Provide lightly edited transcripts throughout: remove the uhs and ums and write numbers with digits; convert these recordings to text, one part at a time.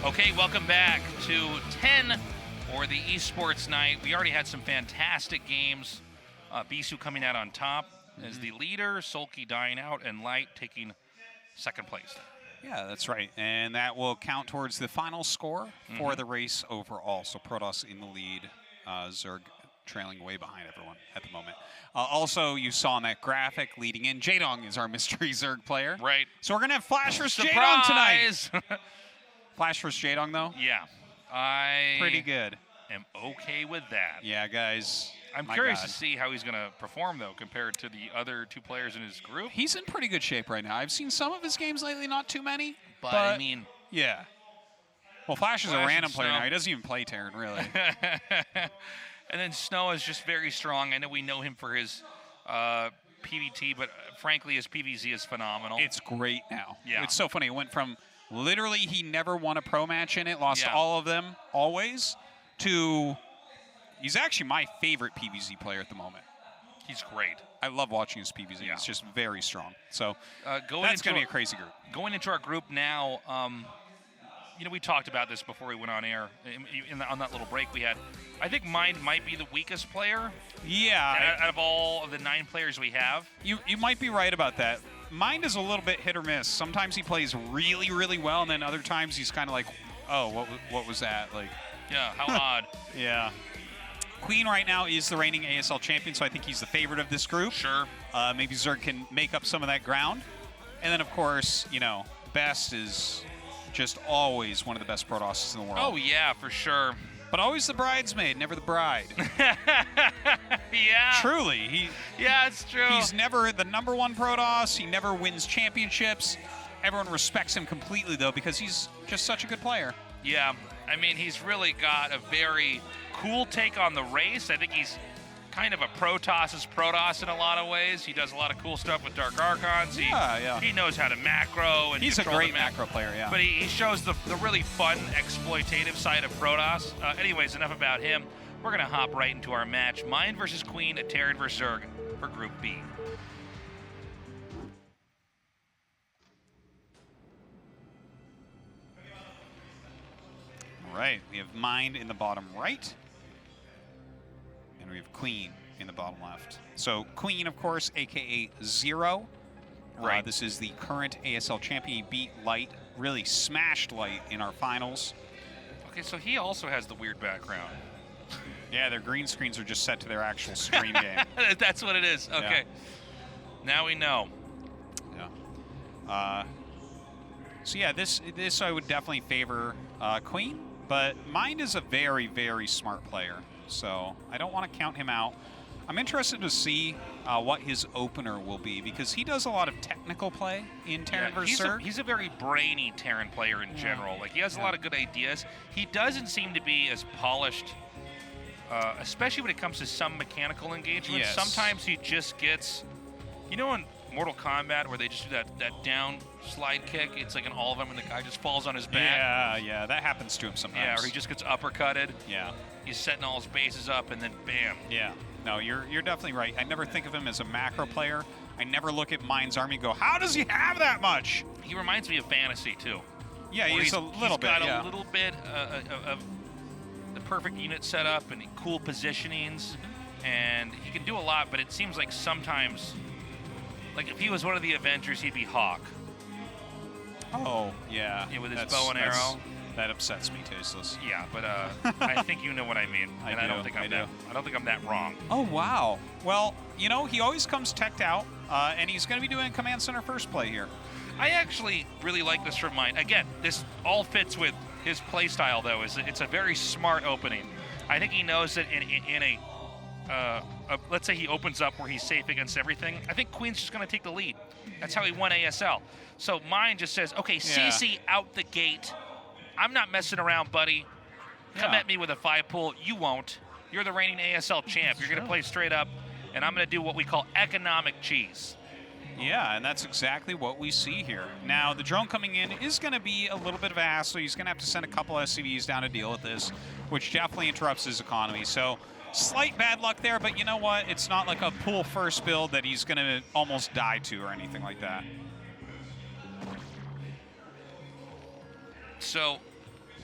Okay, welcome back to T.E.N, or the esports night. We already had some fantastic games. Bisu coming out on top as the leader, Sulky dying out, and Light taking second place. Yeah, that's right. And that will count towards the final score for the race overall. So Protoss in the lead, Zerg trailing way behind everyone at the moment. Also, you saw in that graphic leading in, Jaedong is our mystery Zerg player. Right. So we're going to have Flash vs. Jaedong Surprise! tonight. Flash vs. Jaedong, though? Yeah. Pretty good. am okay with that. Yeah, guys. I'm curious to see how he's going to perform, though, compared to the other two players in his group. He's in pretty good shape right now. I've seen some of his games lately, not too many. But I mean... Yeah. Well, Flash is a random player now. He doesn't even play T.E.N, really. And then Snow is just very strong. I know we know him for his PvT, but frankly, his PvZ is phenomenal. It's great now. Yeah. It's so funny. It went from literally he never won a pro match in it, lost all of them, always, to he's actually my favorite PvZ player at the moment. He's great. I love watching his PvZ. Yeah. It's just very strong. So that's going to be a crazy group. Going into our group now, you know, we talked about this before we went on air on that little break we had. I think Mind might be the weakest player. Yeah. Out of all of the 9 players we have. You might be right about that. Mind is a little bit hit or miss. Sometimes he plays really, really well, and then other times he's kind of like, oh, what was that? Like, yeah, how odd. Yeah. Queen right now is the reigning ASL champion, so I think he's the favorite of this group. Sure. Maybe Zerg can make up some of that ground. And then, of course, you know, Best is just always one of the best Protosses in the world. Oh, yeah, for sure. But always the bridesmaid, never the bride. Yeah. Truly. Yeah, it's true. He's never the #1 Protoss. He never wins championships. Everyone respects him completely, though, because he's just such a good player. Yeah. I mean, he's really got a very cool take on the race. I think he's kind of a Protoss's Protoss in a lot of ways. He does a lot of cool stuff with Dark Archons. He knows how to macro. And he's a great macro player, yeah. But he shows the really fun, exploitative side of Protoss. Anyways, enough about him. We're going to hop right into our match. Mind versus Queen at T.E.N versus Zerg for Group B. All right, we have Mind in the bottom right. And we have Queen in the bottom left. So Queen, of course, a.k.a. Zero. Right. This is the current ASL champion. He beat Light, really smashed Light in our finals. Okay, so he also has the weird background. Yeah, their green screens are just set to their actual stream game. That's what it is. Okay. Yeah. Now we know. Yeah. So yeah, this I would definitely favor Queen, but Mind is a very, very smart player. So I don't want to count him out. I'm interested to see what his opener will be, because he does a lot of technical play in T.E.N versus Zerg. He's a very brainy T.E.N player in general. Like, he has a lot of good ideas. He doesn't seem to be as polished, especially when it comes to some mechanical engagements. Yes. Sometimes he just gets, you know, in Mortal Kombat where they just do that down slide kick, it's like an all of them and the guy just falls on his back. Yeah, that happens to him sometimes. Yeah, or he just gets uppercutted. Yeah. He's setting all his bases up and then bam. Yeah. No, you're definitely right. I never think of him as a macro player. I never look at Mind's army and go, how does he have that much? He reminds me of Fantasy, too. Yeah, he's a little bit, He's got a little bit of the perfect unit setup and cool positionings, and he can do a lot, but it seems like sometimes, like if he was one of the Avengers, he'd be Hawk. Oh, yeah. With his bow and arrow. That upsets me, Tasteless. Yeah, but I think you know what I mean, and I don't think I'm that wrong. Oh wow. Well, you know, he always comes teched out, and he's going to be doing Command Center first play here. I actually really like this from Mind. Again, this all fits with his play style, though. It's a very smart opening. I think he knows that in a let's say he opens up where he's safe against everything. I think Queen's just going to take the lead. That's how he won ASL. So Mind just says, okay, CC out the gate. I'm not messing around, buddy. Come at me with a 5-pull. You won't. You're the reigning ASL champ. You're going to play straight up, and I'm going to do what we call economic cheese. Yeah, and that's exactly what we see here. Now, the drone coming in is going to be a little bit of a hassle. He's going to have to send a couple SCVs down to deal with this, which definitely interrupts his economy. So, slight bad luck there, but you know what? It's not like a pool first build that he's going to almost die to or anything like that. So,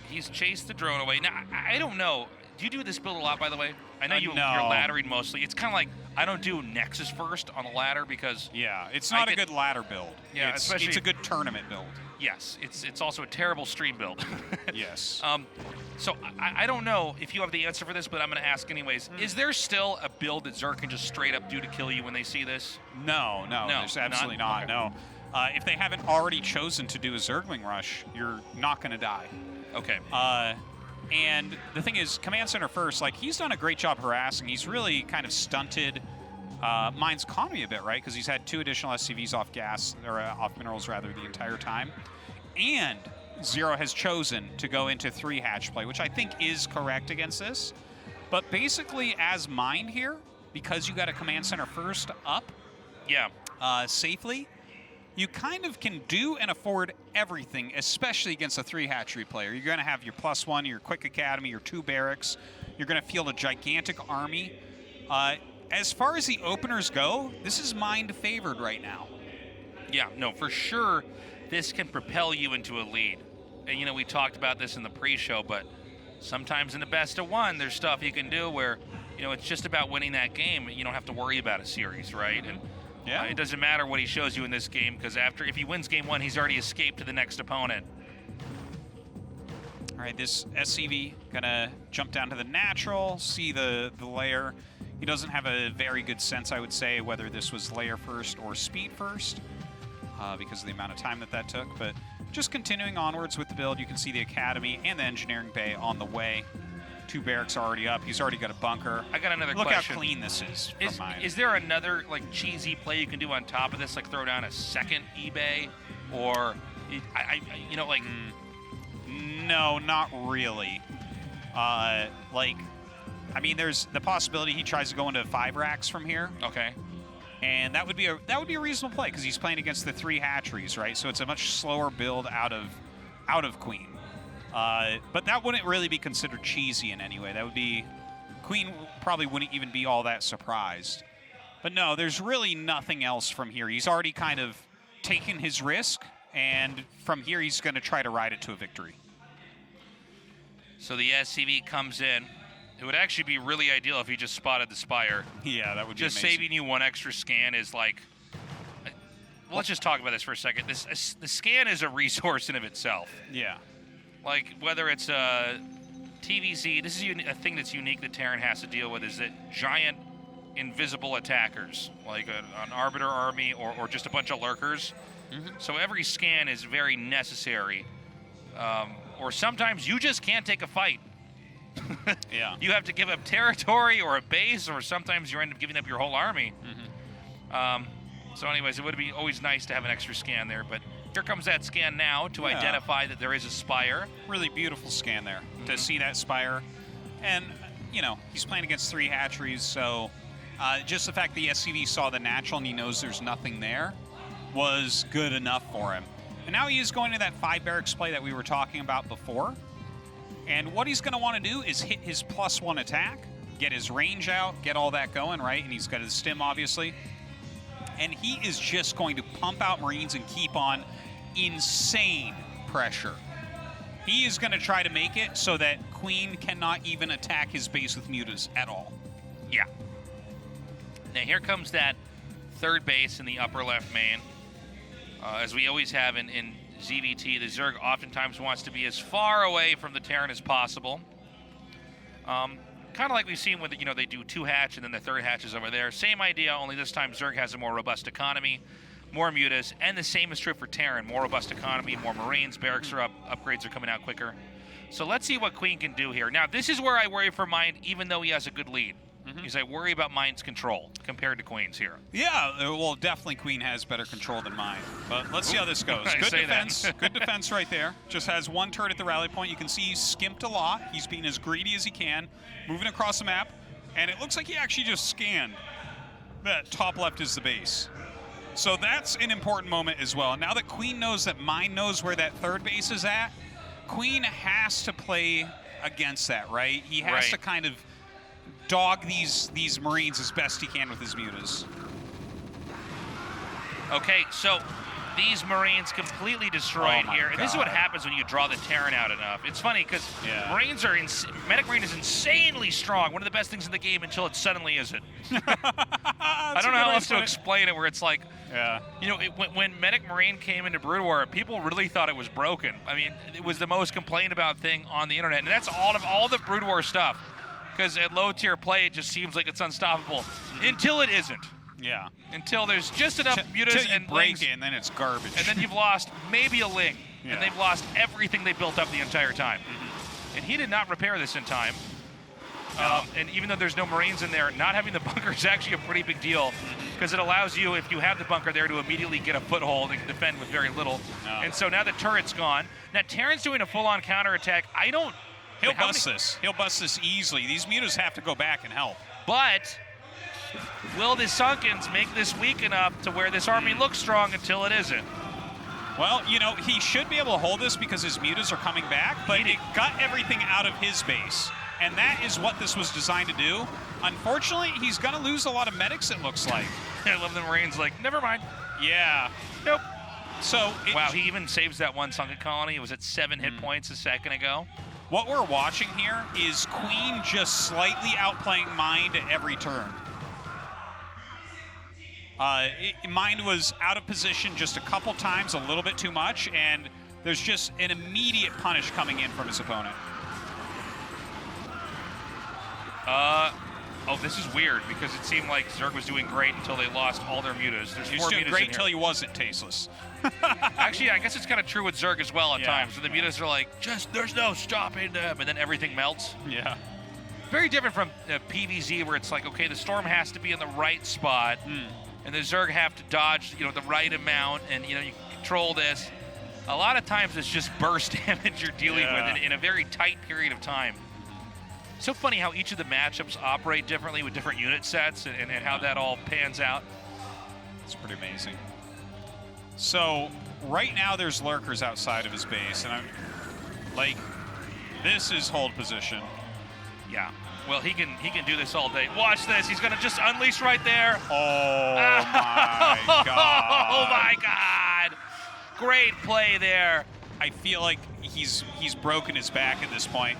he's chased the drone away. Now, I don't know. Do you do this build a lot, by the way? I know you're No. laddering mostly. It's kind of like I don't do Nexus first on the ladder because it's not a good ladder build. Yeah, it's especially a good tournament build. Yes, it's also a terrible stream build. Yes. So I don't know if you have the answer for this, but I'm going to ask anyways. Is there still a build that Zerg can just straight up do to kill you when they see this? No, there's absolutely not. Okay. No. If they haven't already chosen to do a Zergling rush, you're not going to die. Okay. And the thing is, Command Center first, like, he's done a great job harassing. He's really kind of stunted Mine's economy a bit, right? Because he's had 2 additional SCVs off gas, or off minerals rather, the entire time. And Zero has chosen to go into 3 hatch play, which I think is correct against this. But basically, as Mine here, because you got a Command Center first up safely, you kind of can do and afford everything, especially against a 3 hatchery player. You're going to have your +1, your quick academy, your 2 barracks. You're going to field a gigantic army. As far as the openers go, this is Mind favored right now. Yeah, no, for sure, this can propel you into a lead. And, you know, we talked about this in the pre-show, but sometimes in the best of 1, there's stuff you can do where, you know, it's just about winning that game. You don't have to worry about a series, right? And it doesn't matter what he shows you in this game, because if he wins game 1, he's already escaped to the next opponent. All right, this SCV gonna jump down to the natural, see the layer. He doesn't have a very good sense, I would say, whether this was layer first or speed first, because of the amount of time that took. But just continuing onwards with the build, you can see the academy and the engineering bay on the way. 2 barracks are already up. He's already got a bunker. I got another question. Look how clean this is from Mine. Is there another like cheesy play you can do on top of this, like throw down a second eBay, or you know, like? No, not really. I mean, there's the possibility he tries to go into 5 racks from here. Okay. And that would be a reasonable play because he's playing against the 3 hatcheries, right? So it's a much slower build out of Queen. But that wouldn't really be considered cheesy in any way. That would be Queen probably wouldn't even be all that surprised. But no, there's really nothing else from here. He's already kind of taken his risk, and from here he's going to try to ride it to a victory. So the SCV comes in. It would actually be really ideal if he just spotted the Spire. Yeah, that would be just amazing. saving you 1 extra scan is like. Well, let's just talk about this for a second. The scan is a resource in of itself. Yeah. Like whether it's a TVZ, this is a thing that's unique that T.E.N has to deal with, is that giant invisible attackers, like an Arbiter army or just a bunch of lurkers. Mm-hmm. So every scan is very necessary. Or sometimes you just can't take a fight. Yeah. You have to give up territory or a base, or sometimes you end up giving up your whole army. Mm-hmm. So anyways, it would be always nice to have an extra scan there, but here comes that scan now to identify that there is a Spire. Really beautiful scan there to see that Spire. And, you know, he's playing against 3 hatcheries, so just the fact the SCV saw the natural and he knows there's nothing there was good enough for him. And now he is going to that 5 barracks play that we were talking about before. And what he's going to want to do is hit his +1 attack, get his range out, get all that going, right? And he's got his stim, obviously. And he is just going to pump out Marines and keep on insane pressure. He is going to try to make it so that Queen cannot even attack his base with mutas at all. Yeah. Now here comes that 3rd base in the upper left main. As we always have in ZVT, the Zerg oftentimes wants to be as far away from the T.E.N as possible. Kind of like we've seen with, you know, they do 2 hatch and then the 3rd hatch is over there. Same idea, only this time Zerg has a more robust economy, more mutas, and the same is true for T.E.N. More robust economy, more Marines, barracks are up, upgrades are coming out quicker. So let's see what Queen can do here. Now, this is where I worry for Mind, even though he has a good lead. Because I worry about Mind's control compared to Queen's here. Yeah, well, definitely Queen has better control than Mind. But let's see how this goes. Good defense. Good defense right there. Just has 1 turret at the rally point. You can see he's skimped a lot. He's being as greedy as he can, moving across the map. And it looks like he actually just scanned that top left is the base. So that's an important moment as well. Now that Queen knows that Mind knows where that 3rd base is at, Queen has to play against that, right? He has to kind of dog these Marines as best he can with his mutas. Okay, so these Marines completely destroyed Oh my here. And this is what God. happens when you draw the Terran out enough. It's funny because Yeah. Marines are Medic Marine is insanely strong. One of the best things in the game until it suddenly isn't. I don't know how else to explain it. Where it's like, Yeah. you know, when Medic Marine came into Brood War, people really thought it was broken. I mean, it was the most complained about thing on the internet, and that's all the Brood War stuff. Because at low tier play, it just seems like it's unstoppable until it isn't. Yeah. Until there's just enough mutas Until you and break lings, it, and then it's garbage. and then you've lost maybe a ling, Yeah. and they've lost everything they built up the entire time. And he did not repair this in time. And even though there's no Marines in there, not having the bunker is actually a pretty big deal because it allows you, if you have the bunker there, to immediately get a foothold and defend with very little. And so now the turret's gone. Now Terran's doing a full-on counterattack. He'll bust this. He'll bust this easily. These mutas have to go back and help. But will the Sunkens make this weak enough to where this army looks strong until it isn't? Well, you know, he should be able to hold this because his mutas are coming back, but it got everything out of his base. And that is what this was designed to do. Unfortunately, he's going to lose a lot of medics, it looks like. I love the Marines like, never mind. Yeah. Nope. So Wow, he even saves that one sunken colony. It was at 7 hit points a second ago. what we're watching here is Queen just slightly outplaying Mind at every turn. Mind was out of position just a couple times, a little bit too much, and there's just an immediate punish coming in from his opponent. Oh, this is weird because it seemed like Zerg was doing great until they lost all their mutas. There's He was four doing mutas great in until here. he wasn't tasteless. Actually, I guess it's kind of true with Zerg as well at Yeah. times. So the mutas are like, there's no stopping them, and then everything melts. Yeah. Very different from PvZ where it's like, okay, the Storm has to be in the right spot, and the Zerg have to dodge, the right amount, and, you can control this. A lot of times it's just burst damage you're dealing Yeah. with in a very tight period of time. So funny how each of the matchups operate differently with different unit sets and how that all pans out. It's pretty amazing. So right now there's lurkers outside of his base, and I'm like, this is hold position. Yeah. Well, he can do this all day. Watch this. He's going to just unleash right there. Oh my god. Oh my God. Great play there. I feel like he's broken his back at this point.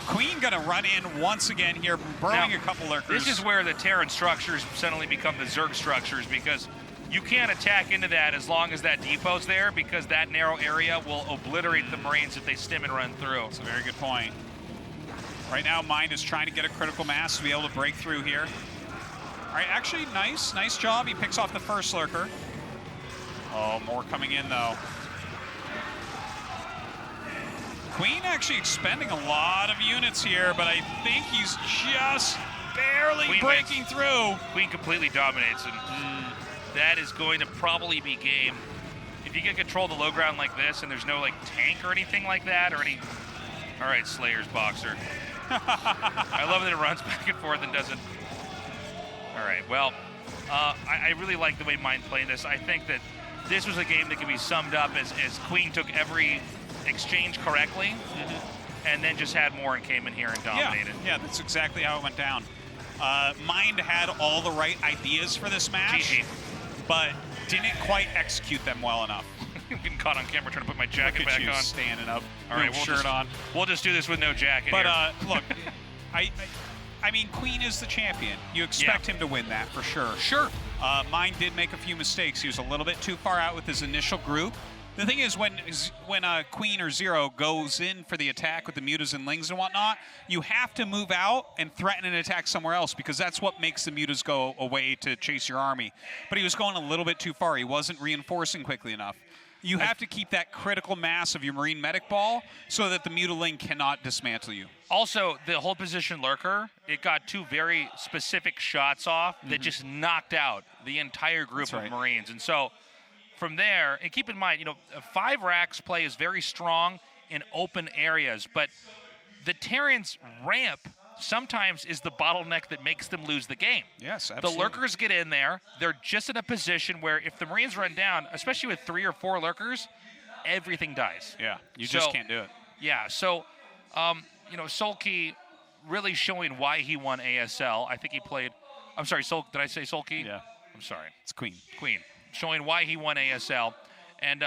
Queen gonna run in once again here, burrowing Now, a couple lurkers. This is where the Terran structures suddenly become the Zerg structures because you can't attack into that as long as that depot's there because that narrow area will obliterate the Marines if they stim and run through. That's a very good point. Right now, Mind is trying to get a critical mass to be able to break through here. All right, actually, nice job. He picks off the first lurker. Oh, more coming in though. Queen actually expending a lot of units here, but I think he's just barely Queen breaking through. Queen completely dominates, and that is going to probably be game. If you get control of the low ground like this, and there's no tank or anything like that, or any. All right, Slayer's Boxer. I love that it runs back and forth and doesn't. All right, well, I really like the way Mind played this. I think that this was a game that can be summed up as Queen took every exchange correctly, and then just had more and came in here and dominated. Yeah, that's exactly how it went down. Mind had all the right ideas for this match, GG. but didn't quite execute them well enough. I'm getting caught on camera trying to put my jacket Look at back you on. standing up, All right, no shirt on. We'll just do this with no jacket But here. look, I mean, Queen is the champion. You expect him to win that for sure. Sure. Mind did make a few mistakes. He was a little bit too far out with his initial group. The thing is, when Queen or Zero goes in for the attack with the mutas and lings and whatnot, you have to move out and threaten an attack somewhere else because that's what makes the mutas go away to chase your army. But he was going a little bit too far. He wasn't reinforcing quickly enough. You have to keep that critical mass of your Marine medic ball so that the mutiling cannot dismantle you. Also, the hold position lurker, it got two very specific shots off that just knocked out the entire group of Marines. And so from there, and keep in mind, 5 racks play is very strong in open areas, but the Terran's ramp sometimes is the bottleneck that makes them lose the game. Yes, The absolutely. lurkers get in there. They're just in a position where if the Marines run down, especially with 3 or 4 lurkers, everything dies. Yeah, you just can't do it. Yeah, so, Sulky really showing why he won ASL. I think he played, I'm sorry, did I say Sulky? Yeah. I'm sorry. It's Queen. Queen. Showing why he won ASL. And,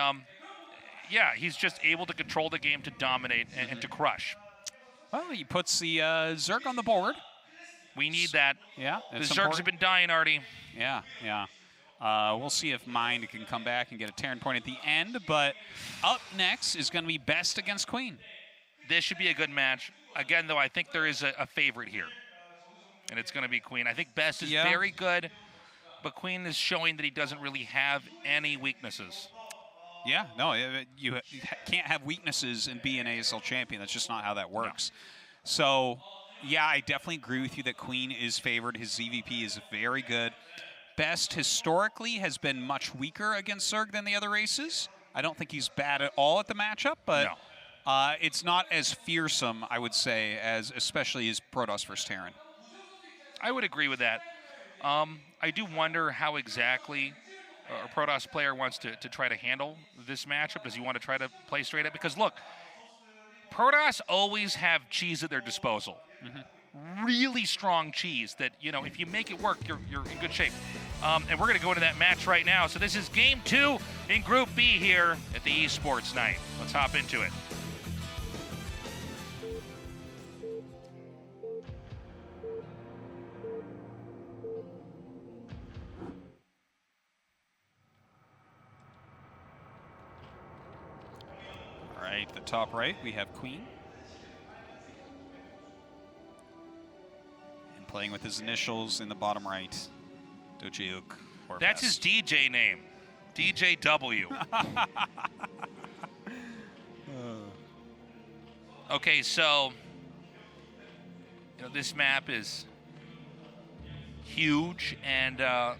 yeah, he's just able to control the game to dominate and to crush. Well, he puts the Zerg on the board. We need that. Yeah, The it's Zergs important. have been dying, Artie. Yeah, yeah. We'll see if Mind can come back and get a T.E.N point at the end. But up next is going to be Best against Queen. This should be a good match. Again, though, I think there is a favorite here, and it's going to be Queen. I think Best is very good, but Queen is showing that he doesn't really have any weaknesses. Yeah, no, you can't have weaknesses and be an ASL champion. That's just not how that works. No. So, yeah, I definitely agree with you that Queen is favored. His ZVP is very good. Best historically has been much weaker against Zerg than the other races. I don't think he's bad at all at the matchup, but it's not as fearsome, I would say, as especially his Protoss versus T.E.N. I would agree with that. I do wonder how exactly a Protoss player wants to try to handle this matchup. Does he want to try to play straight up? Because, look, Protoss always have cheese at their disposal. Really strong cheese that, you know, if you make it work, you're in good shape. And we're going to go into that match right now. So this is Game 2 in Group B here at the Esports Night. Let's hop into it. All right, the top right, we have Queen. And playing with his initials in the bottom right, Dojiuk. That's his DJ name, DJW. Okay, so you know, this map is huge, and a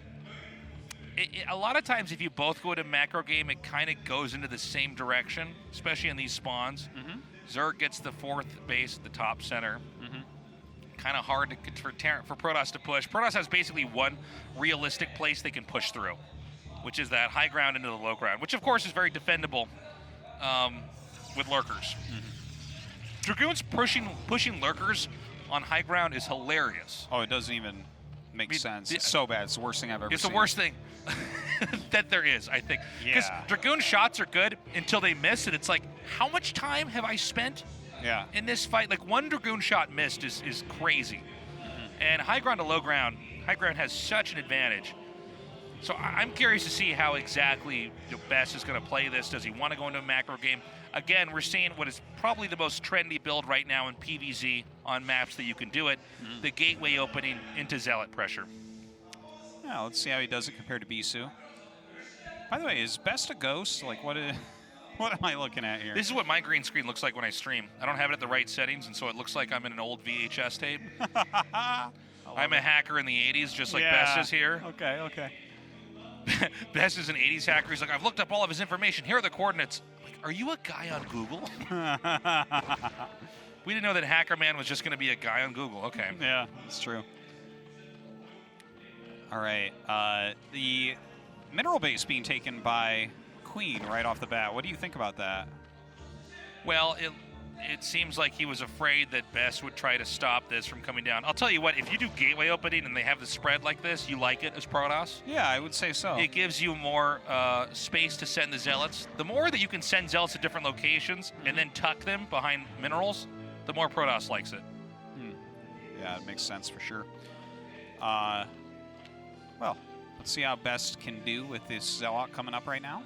lot of times if you both go to macro game, it kind of goes into the same direction, especially in these spawns. Zerg gets the 4th base at the top center. Kind of hard for Protoss to push. Protoss has basically one realistic place they can push through, which is that high ground into the low ground, which of course is very defendable with lurkers. Dragoons pushing lurkers on high ground is hilarious. Oh, it doesn't even make sense. It's so bad. It's the worst thing I've ever seen. It's the worst thing that there is, I think. Because Dragoon shots are good until they miss, and it's like, how much time have I spent in this fight? Like, one Dragoon shot missed is crazy. And high ground to low ground has such an advantage. So I'm curious to see how exactly Best is going to play this. Does he want to go into a macro game? Again, we're seeing what is probably the most trendy build right now in PvZ on maps that you can do it. The gateway opening into Zealot pressure. Yeah, let's see how he does it compared to Bisu. By the way, is Best a ghost? Like, what am I looking at here? This is what my green screen looks like when I stream. I don't have it at the right settings, and so it looks like I'm in an old VHS tape. I'm a hacker in the 80s, just like Best is here. Okay. Best is an 80s hacker. He's like, I've looked up all of his information. Here are the coordinates. Like, are you a guy on Google? We didn't know that Hacker Man was just going to be a guy on Google. Okay. Yeah, that's true. All right. The mineral base being taken by Queen right off the bat. What do you think about that? Well, it seems like he was afraid that Best would try to stop this from coming down. I'll tell you what, if you do gateway opening and they have the spread like this, you like it as Protoss? Yeah, I would say so. It gives you more space to send the Zealots. The more that you can send Zealots to different locations and then tuck them behind minerals, the more Protoss likes it. Yeah, it makes sense for sure. Well, let's see how Best can do with this Zealot coming up right now.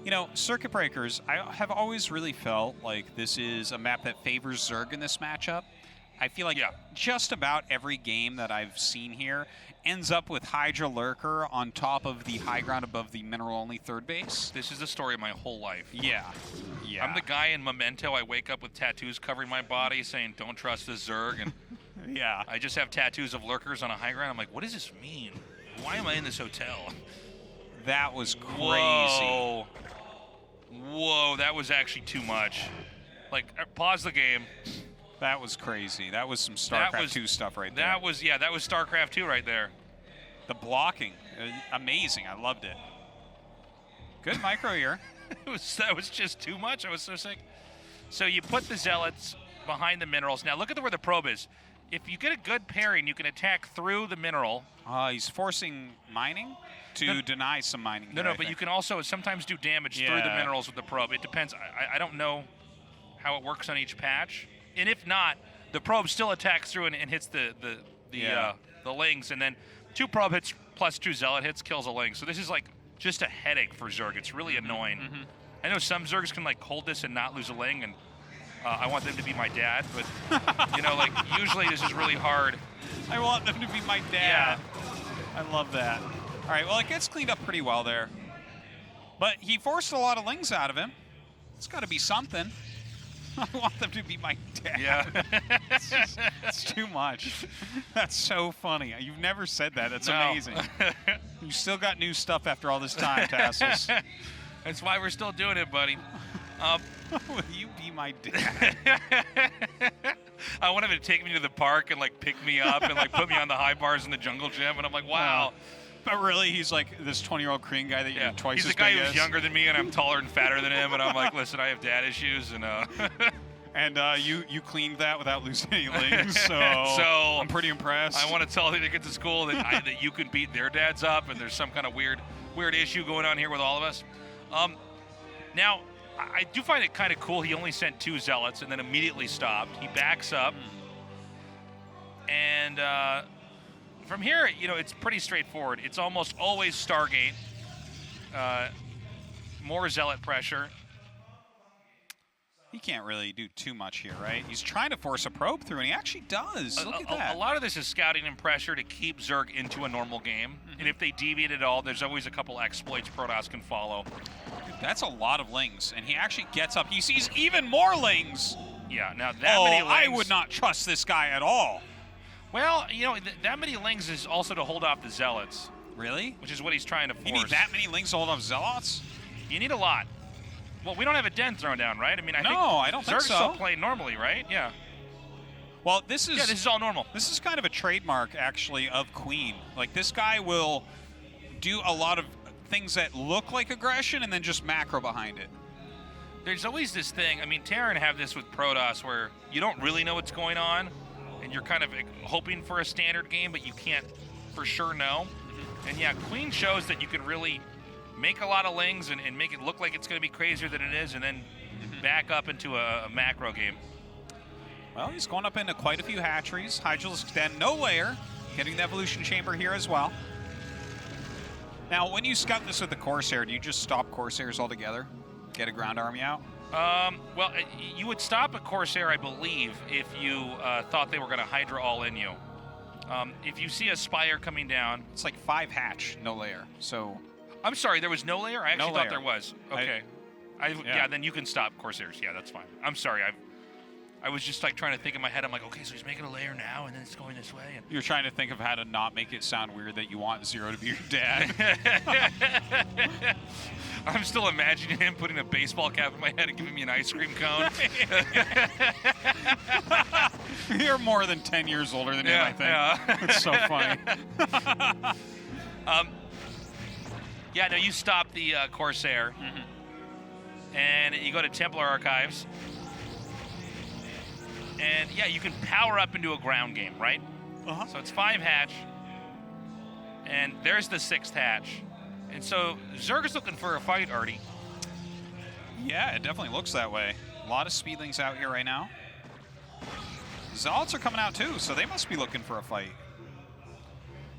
You know, Circuit Breakers, I have always really felt like this is a map that favors Zerg in this matchup. I feel like just about every game that I've seen here ends up with Hydra Lurker on top of the high ground above the mineral-only 3rd base. This is the story of my whole life. Yeah. I'm the guy in Memento. I wake up with tattoos covering my body saying, don't trust this Zerg. And I just have tattoos of Lurkers on a high ground. I'm like, what does this mean? Why am I in this hotel? That was crazy. Whoa, that was actually too much. Like, pause the game. That was crazy. That was some StarCraft 2 stuff right there. That was StarCraft 2 right there. The blocking, amazing. I loved it. Good micro here. That was just too much. I was so sick. So you put the Zealots behind the minerals. Now look at where the probe is. if you get a good pairing, you can attack through the mineral. He's forcing mining to deny some mining. No, but you can also sometimes do damage through the minerals with the probe. It depends. I don't know how it works on each patch. And if not, the probe still attacks through and hits the lings, and then 2 probe hits plus 2 zealot hits kills a ling. So this is like just a headache for Zerg. It's really annoying. I know some Zergs can like hold this and not lose a ling, and I want them to be my dad, but you know, like usually this is really hard. I want them to be my dad. Yeah. I love that. All right, well, it gets cleaned up pretty well there. But he forced a lot of lings out of him. It's got to be something. I want them to be my dad. Yeah. it's too much. That's so funny. You've never said that. That's amazing. You still got new stuff after all this time, Tassels. That's why we're still doing it, buddy. Will you be my dad? I want him to take me to the park and like pick me up and like put me on the high bars in the jungle gym, and I'm like, wow. But really, he's like this 20-year-old Korean guy that you're twice as big as. He's the guy who's younger than me, and I'm taller and fatter than him, and I'm like, listen, I have dad issues, and and you cleaned that without losing any lings, so I'm pretty impressed. I want to tell you to get to school that you can beat their dads up, and there's some kind of weird issue going on here with all of us. Now, I do find it kind of cool. He only sent 2 zealots and then immediately stopped. He backs up, and from here, you know, it's pretty straightforward. It's almost always Stargate, more zealot pressure. He can't really do too much here, right? He's trying to force a probe through, and he actually does. Look at that. A lot of this is scouting and pressure to keep Zerg into a normal game. And if they deviate at all, there's always a couple exploits Protoss can follow. Dude, that's a lot of lings, and he actually gets up. He sees even more lings. Yeah, now that many lings. I would not trust this guy at all. Well, you know, that many lings is also to hold off the zealots. Really? Which is what he's trying to force. You need that many lings to hold off zealots? You need a lot. Well, we don't have a den thrown down, right? I mean, I don't think so. Zerg's still playing normally, right? Yeah. Well, this is all normal. This is kind of a trademark, actually, of Queen. Like, this guy will do a lot of things that look like aggression and then just macro behind it. There's always this thing. I mean, T.E.N have this with Protoss where you don't really know what's going on, and you're kind of hoping for a standard game, but you can't for sure know. And yeah, Queen shows that you can really make a lot of lings and make it look like it's going to be crazier than it is, and then back up into a macro game. Well, he's going up into quite a few hatcheries. Hydrals extend, no layer, getting the evolution chamber here as well. Now, when you scout this with the Corsair, do you just stop Corsairs altogether? Get a ground army out? Well, you would stop a Corsair, I believe, if you thought they were going to Hydra all in you. If you see a Spire coming down... It's like 5 hatch, no layer, so... I'm sorry, there was no layer? I actually thought there was. Okay. Yeah, then you can stop Corsairs. Yeah, that's fine. I'm sorry. I was just like trying to think in my head. I'm like, okay, so he's making a layer now, and then it's going this way. And you're trying to think of how to not make it sound weird that you want Zero to be your dad. I'm still imagining him putting a baseball cap in my head and giving me an ice cream cone. You're more than 10 years older than him, I think. Yeah. It's so funny. Yeah, no, you stop the Corsair, and you go to Templar Archives, and yeah, you can power up into a ground game, right? So it's 5 hatch, and there's the 6th hatch. And so Zerg is looking for a fight, Artie. Yeah, it definitely looks that way. A lot of speedlings out here right now. Zealots are coming out too, so they must be looking for a fight.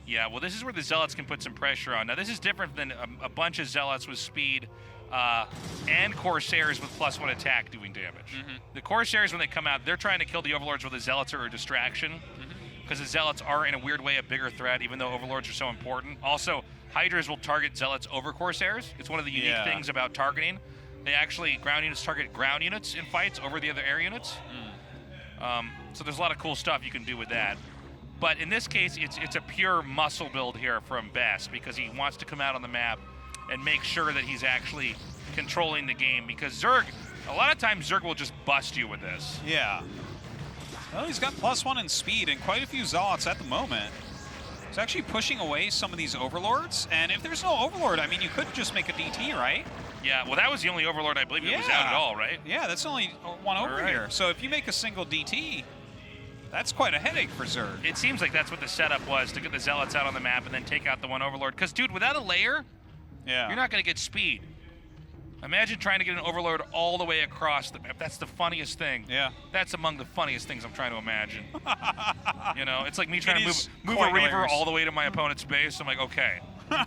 Yeah, well, this is where the Zealots can put some pressure on. Now, this is different than a bunch of Zealots with speed and Corsairs with +1 attack doing damage. The Corsairs, when they come out, they're trying to kill the Overlords where the Zealots are a distraction, because the Zealots are, in a weird way, a bigger threat, even though Overlords are so important. Also, Hydras will target Zealots over Corsairs. It's one of the unique things about targeting. They actually, ground units target ground units in fights over the other air units. So there's a lot of cool stuff you can do with that. But in this case, it's a pure muscle build here from Best, because he wants to come out on the map and make sure that he's actually controlling the game. Because Zerg, a lot of times Zerg will just bust you with this. Yeah. Well, he's got +1 in speed and quite a few Zealots at the moment. He's actually pushing away some of these Overlords. And if there's no Overlord, I mean, you could just make a DT, right? Yeah, well, that was the only Overlord I believe that was out at all, right? Yeah, that's the only one over here. So if you make a single DT, That's quite a headache for Zerg. It seems like that's what the setup was, to get the Zealots out on the map and then take out the one Overlord. Because, dude, without a layer, Yeah. you're not going to get speed. Imagine trying to get an Overlord all the way across the map. That's the funniest thing. Yeah. That's among the funniest things I'm trying to imagine. You know, it's like me trying It to is move a quite Reaver hilarious. all the way to my opponent's base. I'm like, okay,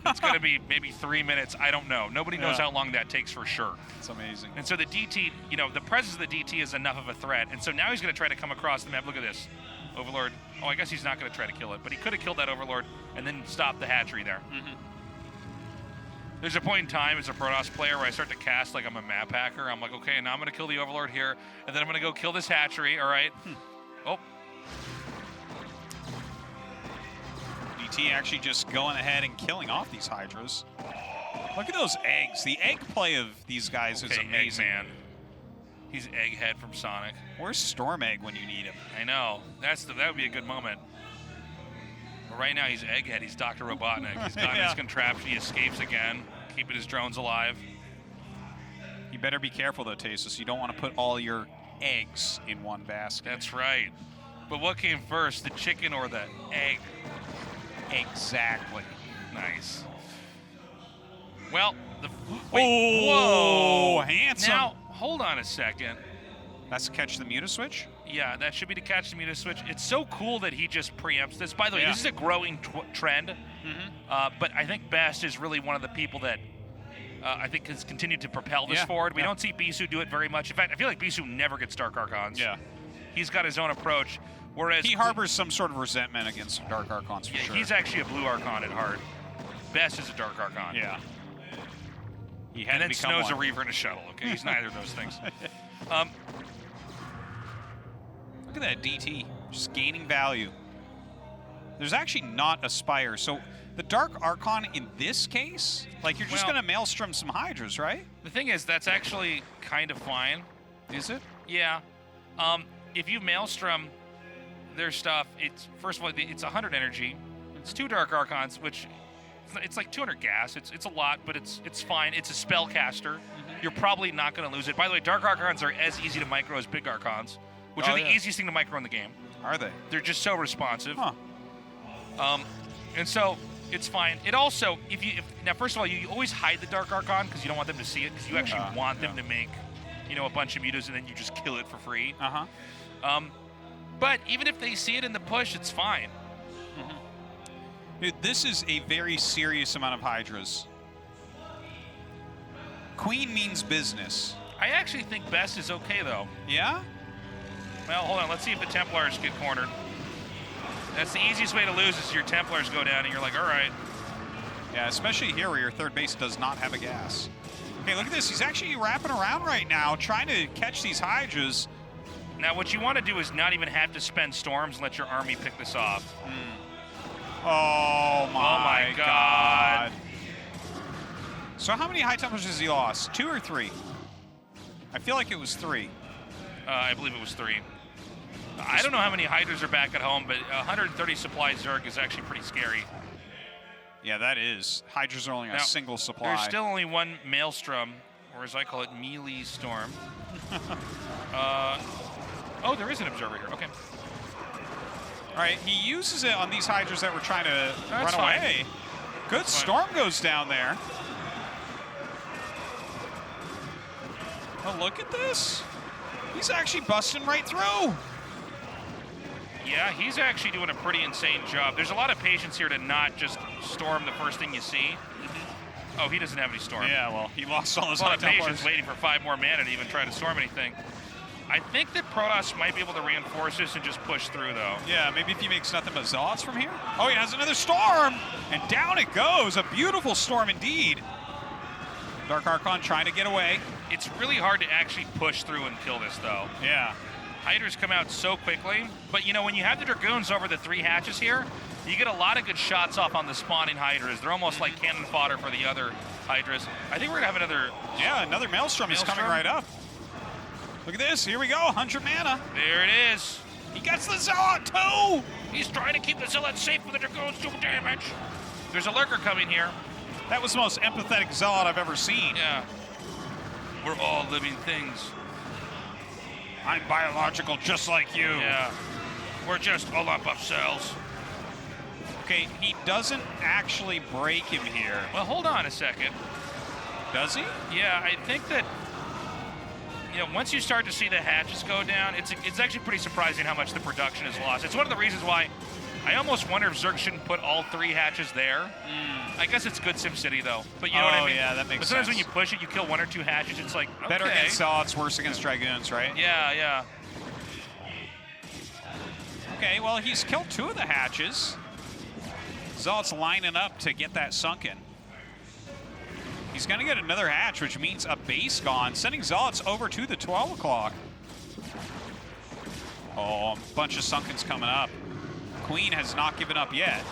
it's going to be maybe 3 minutes. I don't know. Nobody knows Yeah. how long that takes for sure. It's amazing. And so the DT, you know, the presence of the DT is enough of a threat. And so now he's going to try to come across the map. Look at this. Overlord. Oh, I guess he's not going to try to kill it, but he could have killed that Overlord and then stopped the hatchery there. There's a point in time as a Protoss player where I start to cast like I'm a map hacker. I'm like, okay, now I'm going to kill the Overlord here, and then I'm going to go kill this hatchery, all right? Oh, DT actually just going ahead and killing off these Hydras. Look at those eggs. The egg play of these guys is okay, amazing. Eggman. He's Egghead from Sonic. Where's Storm Egg when you need him? I know. That would be a good moment. But right now he's Egghead. He's Dr. Robotnik. He's got Yeah. his contraption. He escapes again, keeping his drones alive. You better be careful though, Tasus. You don't want to put all your eggs in one basket. That's right. But what came first, the chicken or the egg? Exactly. Nice. Well, Whoa, whoa! handsome. Now, hold on a second. That's to catch the Muta switch? Yeah, that should be to catch the Muta switch. It's so cool that he just preempts this. By the way, Yeah. this is a growing trend. But I think Best is really one of the people that I think has continued to propel this Yeah, forward. We yeah. don't see Bisu do it very much. In fact, I feel like Bisu never gets Dark Archons. Yeah. He's got his own approach. Whereas He harbors some sort of resentment against Dark Archons for yeah, sure. he's actually a Blue Archon at heart. Best is a Dark Archon. Yeah. He had And then to become Snow's one. a Reaver and a Shuttle. Okay, he's neither of those things. Look at that DT, just gaining value. There's actually not a Spire, so the Dark Archon in this case, like you're just Well- gonna Maelstrom some Hydras, right? The thing is, that's actually kind of fine. Is it? Yeah. If you Maelstrom their stuff, it's first of all, it's 100 energy. It's 2 Dark Archons, which it's like 200 gas. It's a lot, but it's fine. It's a spellcaster. You're probably not going to lose it. By the way, Dark Archons are as easy to micro as Big Archons, which Oh, are the yeah. easiest thing to micro in the game. Are they? They're just so responsive. Huh. And so it's fine. It also, now first of all, you always hide the Dark Archon because you don't want them to see it, because you actually want them to make, a bunch of mutas and then you just kill it for free. Uh-huh. But even if they see it in the push, it's fine. Dude, this is a very serious amount of Hydras. Queen means business. I actually think Best is okay though. Yeah? Well, hold on. Let's see if the Templars get cornered. That's the easiest way to lose is your Templars go down and you're like, all right. Yeah, especially here where your third base does not have a gas. Okay, look at this. He's actually wrapping around right now, trying to catch these Hydras. Now, what you want to do is not even have to spend storms and let your army pick this off. Oh my God. So how many High Templars has he lost? 2 or 3? I feel like it was 3. I believe it was 3. I don't know how many Hydras are back at home, but 130 supply Zerg is actually pretty scary. Yeah, that is. Hydras are only Now, a single supply. There's still only one Maelstrom, or as I call it, Melee Storm. Oh, there is an observer here. Okay. All right, he uses it on these Hydras that were trying to That's run fine. away. Good That's fine. storm goes down there. Oh, look at this. He's actually busting right through. Yeah, he's actually doing a pretty insane job. There's a lot of patience here to not just storm the first thing you see. Oh, he doesn't have any storm. Yeah, well, he lost all his There's a lot High of Templars. patience waiting for 5 more mana to even try to storm anything. I think that Protoss might be able to reinforce this and just push through, though. Yeah, maybe if he makes nothing but Zealots from here. Oh, he has another storm! And down it goes. A beautiful storm indeed. Dark Archon trying to get away. It's really hard to actually push through and kill this, though. Yeah. Hydras come out so quickly, but when you have the Dragoons over the 3 hatches here, you get a lot of good shots off on the spawning Hydras. They're almost like cannon fodder for the other Hydras. I think we're gonna have another. Yeah, another Maelstrom is coming Maelstrom? right up. Look at this. Here we go. 100 mana. There it is. He gets the Zealot too. He's trying to keep the Zealots safe with the Dragoons doing damage. There's a Lurker coming here. That was the most empathetic Zealot I've ever seen. Yeah. We're all living things. I'm biological just like you. Yeah. We're just a lump of cells. Okay, he doesn't actually break him here. Well, hold on a second. Does he? Yeah, I think that, once you start to see the hatches go down, it's actually pretty surprising how much the production is lost. It's one of the reasons why I almost wonder if Zerg shouldn't put all 3 hatches there. I guess it's good SimCity, though. But you know what I mean? Yeah, that makes but sometimes sense. when you push it, you kill 1 or 2 hatches. It's like, okay. Better against Zealots, worse against Dragoons, right? Yeah. Okay, well, he's killed 2 of the hatches. Zealot's lining up to get that sunken. He's going to get another hatch, which means a base gone, sending Zealots over to the 12 o'clock. Oh, a bunch of sunkens coming up. Queen has not given up yet.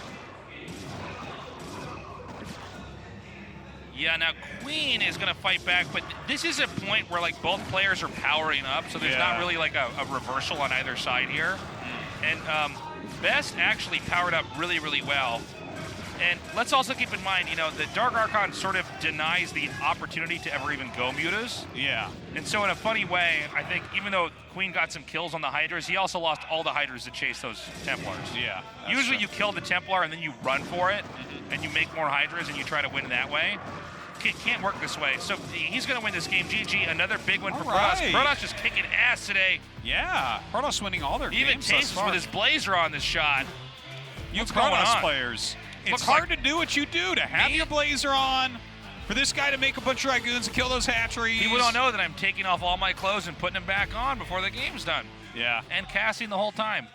Yeah, now Queen is going to fight back, but this is a point where like both players are powering up, so there's not really like a reversal on either side here. And Best actually powered up really, really well. And let's also keep in mind, the Dark Archon sort of denies the opportunity to ever even go mutas. Yeah. And so in a funny way, I think even though Queen got some kills on the Hydras, he also lost all the Hydras to chase those Templars. Yeah. Usually you kill the Templar and then you run for it, and you make more Hydras and you try to win that way. Can't work this way. So he's going to win this game. GG, another big one for Protoss. Protoss just kicking ass today. Yeah, Protoss winning all their Even games thus Tases far. with his Blazer on this shot. You What's going Protoss on? players. It's Looks hard like to do what you do, to have your Blazer on, for this guy to make a bunch of Dragoons and kill those hatcheries. People don't know that I'm taking off all my clothes and putting them back on before the game's done. Yeah. And casting the whole time.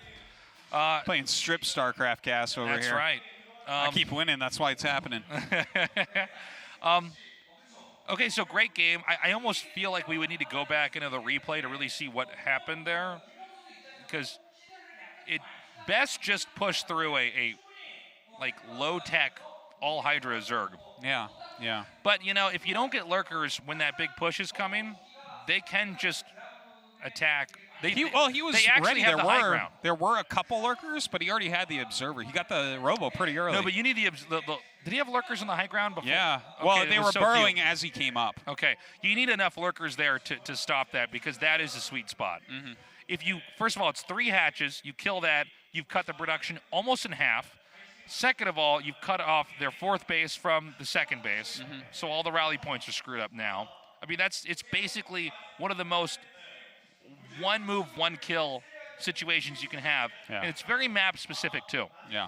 Playing strip StarCraft cast over here. That's right. I keep winning, that's why it's happening. Okay, so great game. I almost feel like we would need to go back into the replay to really see what happened there, because it Best just pushed through a low-tech all Hydra Zerg. Yeah. But, if you don't get lurkers when that big push is coming, they can just attack. He was they actually ready. have the high ground. There were a couple lurkers, but he already had the observer. He got the robo pretty early. No, but you need did he have lurkers on the high ground before? Yeah. Okay, Well, they were so burrowing few. as he came up. Okay. You need enough lurkers there to stop that, because that is a sweet spot. If you, first of all, it's 3 hatches. You kill that, you've cut the production almost in half. Second of all, you've cut off their 4th base from the 2nd base. So all the rally points are screwed up now. I mean, it's basically one of the most one move, one kill situations you can have. Yeah. And it's very map specific too. Yeah.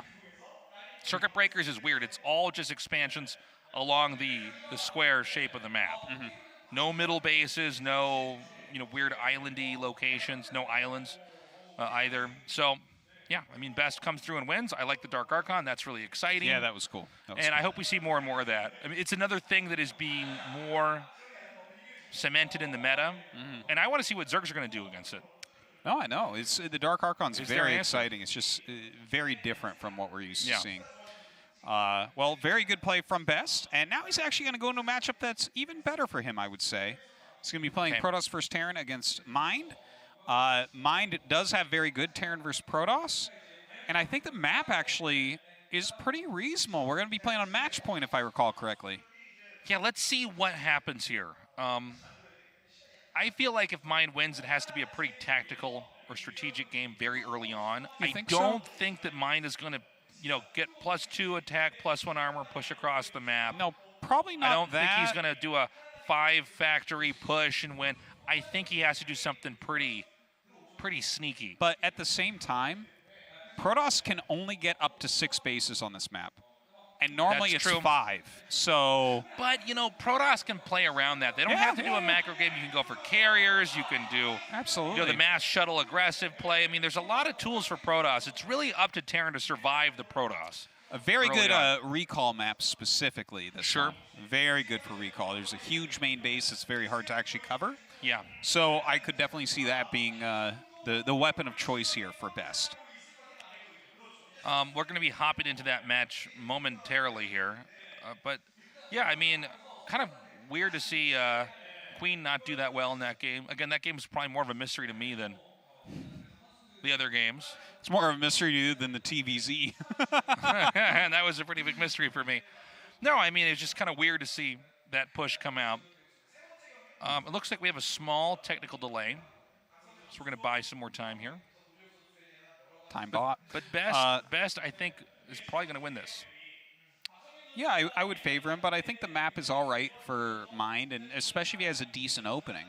Circuit Breakers is weird. It's all just expansions along the square shape of the map. No middle bases, no weird islandy locations, no islands either. So, yeah, I mean, Best comes through and wins. I like the Dark Archon. That's really exciting. Yeah, that was cool. I hope we see more and more of that. I mean, it's another thing that is being more cemented in the meta, and I want to see what Zergs are going to do against it. No, I know. It's the Dark Archon's Is very there an exciting. It's just very different from what we're used Yeah. to seeing. Well, very good play from Best, and now he's actually going to go into a matchup that's even better for him, I would say. He's going to be playing Protoss versus Terran against Mind. Mind does have very good Terran versus Protoss, and I think the map actually is pretty reasonable. We're going to be playing on match point, if I recall correctly. Yeah, let's see what happens here. I feel like if Mind wins, it has to be a pretty tactical or strategic game very early on. I don't think that Mind is going to, get +2 attack, +1 armor, push across the map. No, probably not. I don't think he's going to do a 5-factory push and win. I think he has to do something pretty sneaky. But at the same time, Protoss can only get up to 6 bases on this map. And normally That's it's true. 5. So. But, Protoss can play around that. They don't have to do a macro game. You can go for carriers. You can do Absolutely. The mass shuttle aggressive play. I mean, there's a lot of tools for Protoss. It's really up to Terran to survive the Protoss. A very good recall map specifically. Sure. One. Very good for recall. There's a huge main base that's very hard to actually cover. Yeah. So I could definitely see that being the weapon of choice here for Best. We're going to be hopping into that match momentarily here. But, yeah, I mean, kind of weird to see Queen not do that well in that game. Again, that game is probably more of a mystery to me than the other games. It's more of a mystery to you than the TVZ. And that was a pretty big mystery for me. No, I mean, it's just kind of weird to see that push come out. It looks like we have a small technical delay. So we're going to buy some more time here. Time bot. But best, I think, is probably going to win this. Yeah, I would favor him, but I think the map is all right for Mind, and especially if he has a decent opening.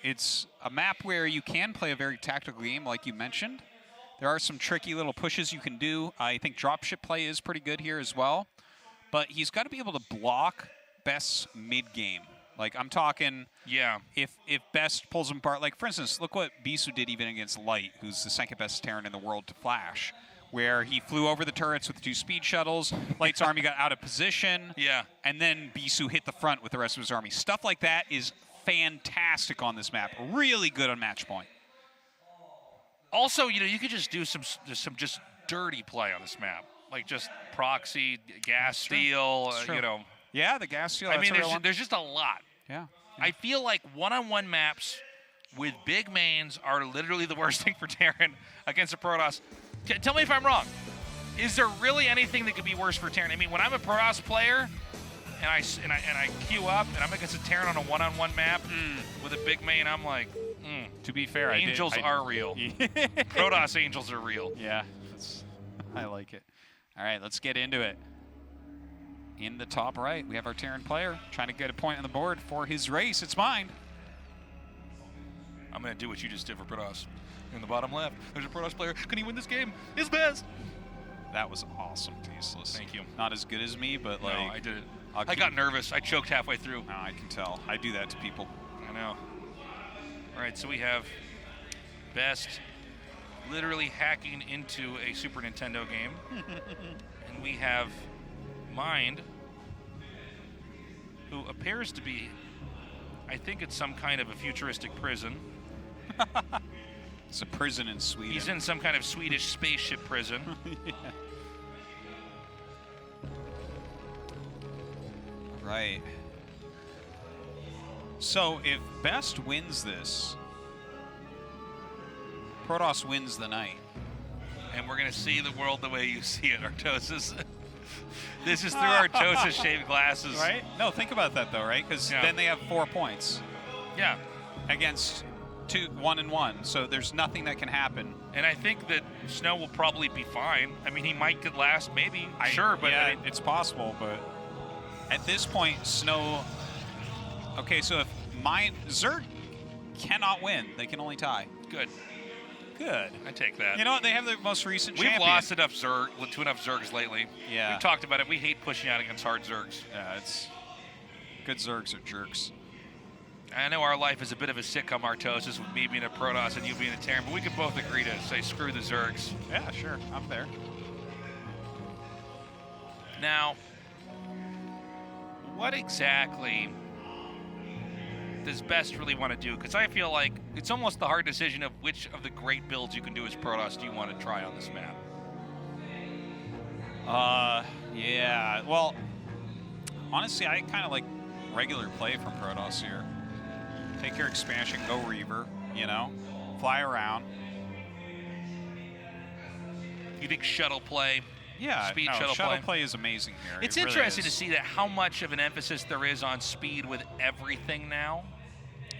It's a map where you can play a very tactical game, like you mentioned. There are some tricky little pushes you can do. I think dropship play is pretty good here as well. But he's got to be able to block Best's mid-game. Like, I'm talking, if Best pulls him apart, like, for instance, look what Bisu did even against Light, who's the second best Terran in the world to flash, where he flew over the turrets with 2 speed shuttles, Light's army got out of position, and then Bisu hit the front with the rest of his army. Stuff like that is fantastic on this map. Really good on match point. Also, you could just do some just dirty play on this map, like just proxy, gas steal, Yeah, the gas steal. I mean, there's just a lot. Yeah. I feel like one-on-one maps with big mains are literally the worst thing for Terran against a Protoss. Tell me if I'm wrong. Is there really anything that could be worse for Terran? I mean, when I'm a Protoss player and I queue up and I'm against a Terran on a one-on-one map with a big main, I'm like, to be fair, angels are real. Protoss angels are real. Yeah, I like it. All right, let's get into it. In the top right, we have our Terran player trying to get a point on the board for his race. It's Mind. I'm going to do what you just did for Protoss. In the bottom left, there's a Protoss player. Can he win this game? His best. That was awesome, Tasteless. Thank you. Not as good as me, but like... No, I did it. I got nervous. I choked halfway through. No, I can tell. I do that to people. I know. All right, so we have Best literally hacking into a Super Nintendo game. And we have Mind, who appears to be, I think it's some kind of a futuristic prison. It's a prison in Sweden. He's in some kind of Swedish spaceship prison. Yeah. Right. So if Best wins this, Protoss wins the night. And we're going to see the world the way you see it, Artosis. This is through Artosis-shaped glasses. Right? No, think about that, though, right? Because then they have 4 points. Yeah. Against 1 and 1, so there's nothing that can happen. And I think that Snow will probably be fine. I mean, he might get last, maybe. Sure, but... Yeah, it's possible, but at this point, Snow... Okay, so if Zerg cannot win, they can only tie. Good. Good. I take that. You know what? They have the most recent We've champion. lost enough Zergs lately. Yeah. We've talked about it. We hate pushing out against hard Zergs. Yeah, it's... Good Zergs are jerks. I know our life is a bit of a sitcom, Artosis, with me being a Protoss and you being a Terran, but we could both agree to say screw the Zergs. Yeah, sure. I'm there. Now, what exactly does Best really want to do? Because I feel like it's almost the hard decision of which of the great builds you can do as Protoss do you want to try on this map. Yeah. Well, honestly, I kind of like regular play from Protoss here. Take your expansion, go Reaver, fly around. You think shuttle play? Yeah, speed shuttle play is amazing here. It's interesting to see that how much of an emphasis there is on speed with everything now.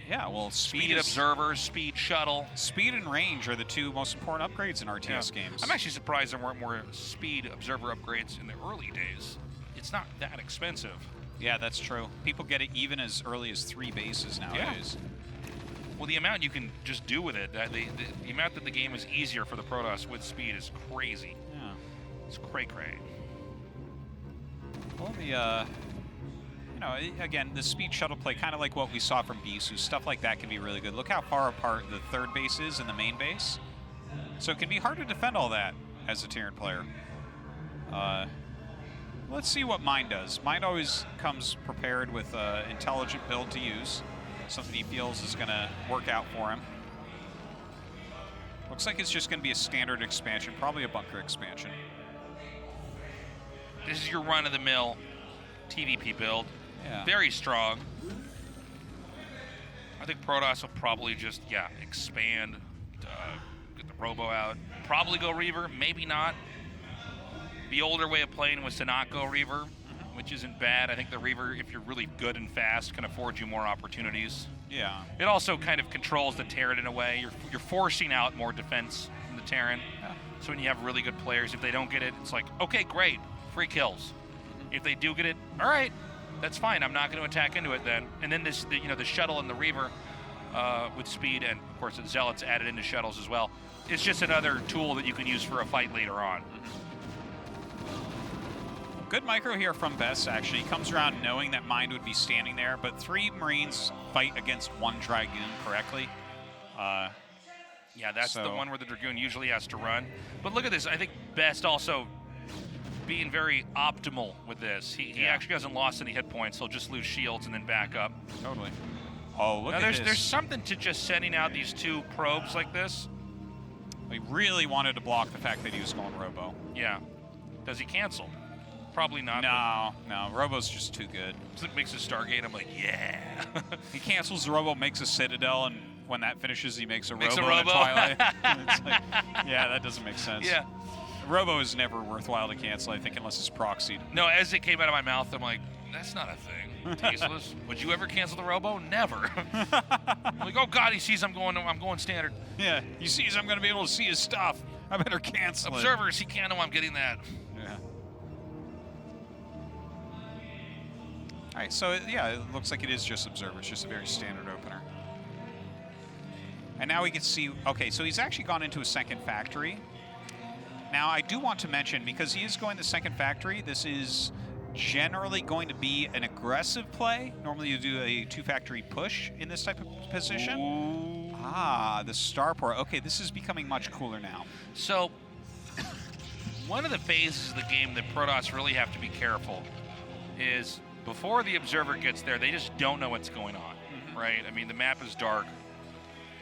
Yeah, well, speed observers, speed shuttle. Speed and range are the 2 most important upgrades in RTS games. I'm actually surprised there weren't more speed observer upgrades in the early days. It's not that expensive. Yeah, that's true. People get it even as early as 3 bases nowadays. Yeah. Well, the amount you can just do with it, the amount that the game is easier for the Protoss with speed is crazy. Yeah. It's cray-cray. Well, again, the speed shuttle play, kind of like what we saw from Bisu, stuff like that can be really good. Look how far apart the third base is and the main base. So it can be hard to defend all that as a Terran player. Let's see what Mind does. Mind always comes prepared with an intelligent build to use, something he feels is going to work out for him. Looks like it's just going to be a standard expansion, probably a bunker expansion. This is your run-of-the-mill TVP build. Yeah. Very strong. I think Protoss will probably just, expand, get the Robo out. Probably go Reaver, maybe not. The older way of playing was to not go Reaver, which isn't bad. I think the Reaver, if you're really good and fast, can afford you more opportunities. Yeah. It also kind of controls the Terran in a way. You're forcing out more defense from the Terran. Yeah. So when you have really good players, if they don't get it, it's like, okay, great, free kills. If they do get it, all right, that's fine. I'm not going to attack into it then. And then the shuttle and the Reaver with speed, and of course the Zealots added into shuttles as well. It's just another tool that you can use for a fight later on. Good micro here from Best, actually. He comes around knowing that Mind would be standing there, but 3 Marines fight against 1 Dragoon correctly. Yeah, that's the one where the Dragoon usually has to run. But look at this. I think Best also being very optimal with this. He actually hasn't lost any hit points. He'll just lose shields and then back up. Totally. Oh, look now, at there's, this. There's something to just sending out these 2 probes like this. He really wanted to block the fact that he was going Robo. Yeah. Does he cancel? Probably not. No. Robo's just too good. It makes a Stargate. I'm like, yeah. He cancels the Robo, makes a Citadel, and when that finishes, he makes a Robo. A And a Twilight. It's like, yeah, that doesn't make sense. Yeah. Robo is never worthwhile to cancel, I think, unless it's proxied. No, as it came out of my mouth, I'm like, that's not a thing. Tasteless. Would you ever cancel the Robo? Never. I'm like, oh God, he sees I'm going standard. Yeah, he sees I'm going to be able to see his stuff. I better cancel Observers, he can't know I'm getting that. Yeah. All right, so yeah, it looks like it is just Observers, just a very standard opener. And now we can see, okay, so he's actually gone into a second factory. Now, I do want to mention, because he is going to second factory, this is generally going to be an aggressive play. Normally you do a 2-factory push in this type of position. Ooh. Ah, the starport. Okay, this is becoming much cooler now. So, one of the phases of the game that Protoss really have to be careful is before the Observer gets there, they just don't know what's going on, right? I mean, the map is dark.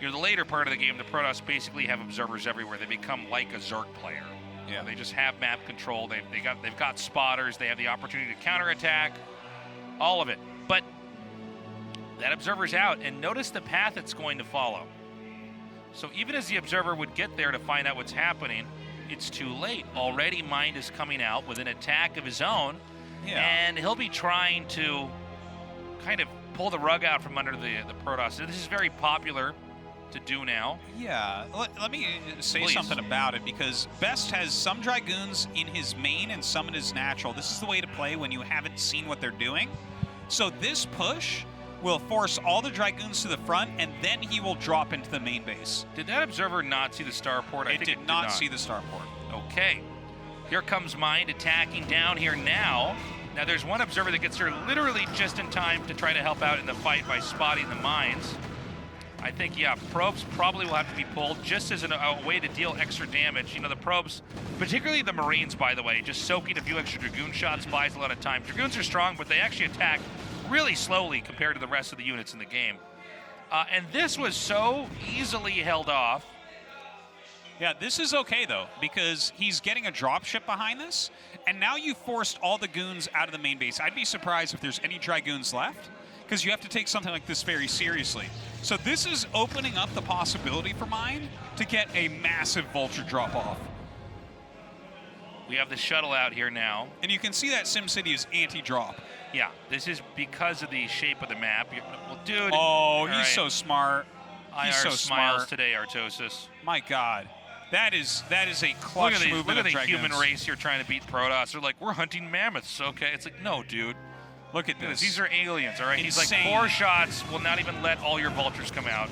You know, the later part of the game, the Protoss basically have Observers everywhere. They become like a Zerg player. Yeah. They just have map control. They've got spotters. They have the opportunity to counterattack. All of it. But that Observer's out, and notice the path it's going to follow. So even as the Observer would get there to find out what's happening, it's too late. Already Mind is coming out with an attack of his own, and he'll be trying to kind of pull the rug out from under the Protoss. This is very popular to do now. Yeah, let me say Please. something about it, because Best has some Dragoons in his main and some in his natural. This is the way to play when you haven't seen what they're doing. So this push will force all the Dragoons to the front, and then he will drop into the main base. Did that Observer not see the starport? It did not see the starport. Okay. Here comes Mind attacking down here now. Now there's one Observer that gets here literally just in time to try to help out in the fight by spotting the mines. I think, yeah, probes probably will have to be pulled just as a way to deal extra damage. You know, the probes, particularly the Marines, by the way, just soaking a few extra Dragoon shots buys a lot of time. Dragoons are strong, but they actually attack really slowly compared to the rest of the units in the game. And this was so easily held off. Yeah, this is okay, though, because he's getting a dropship behind this, and now you've forced all the goons out of the main base. I'd be surprised if there's any Dragoons left, because you have to take something like this very seriously. So this is opening up the possibility for Mind to get a massive Vulture drop-off. We have the shuttle out here now. And you can see that SimCity is anti-drop. Yeah, this is because of the shape of the map. Well, dude. Oh, he's so smart. He's IR so smiles smart. today, Artosis. My God. That is a clutch movement look at of the Dragoons. human race here trying to beat Protoss. They're like, we're hunting mammoths, okay? It's like, no, dude. Look at this. These are aliens, all right? Insane. He's like, 4 shots will not even let all your vultures come out.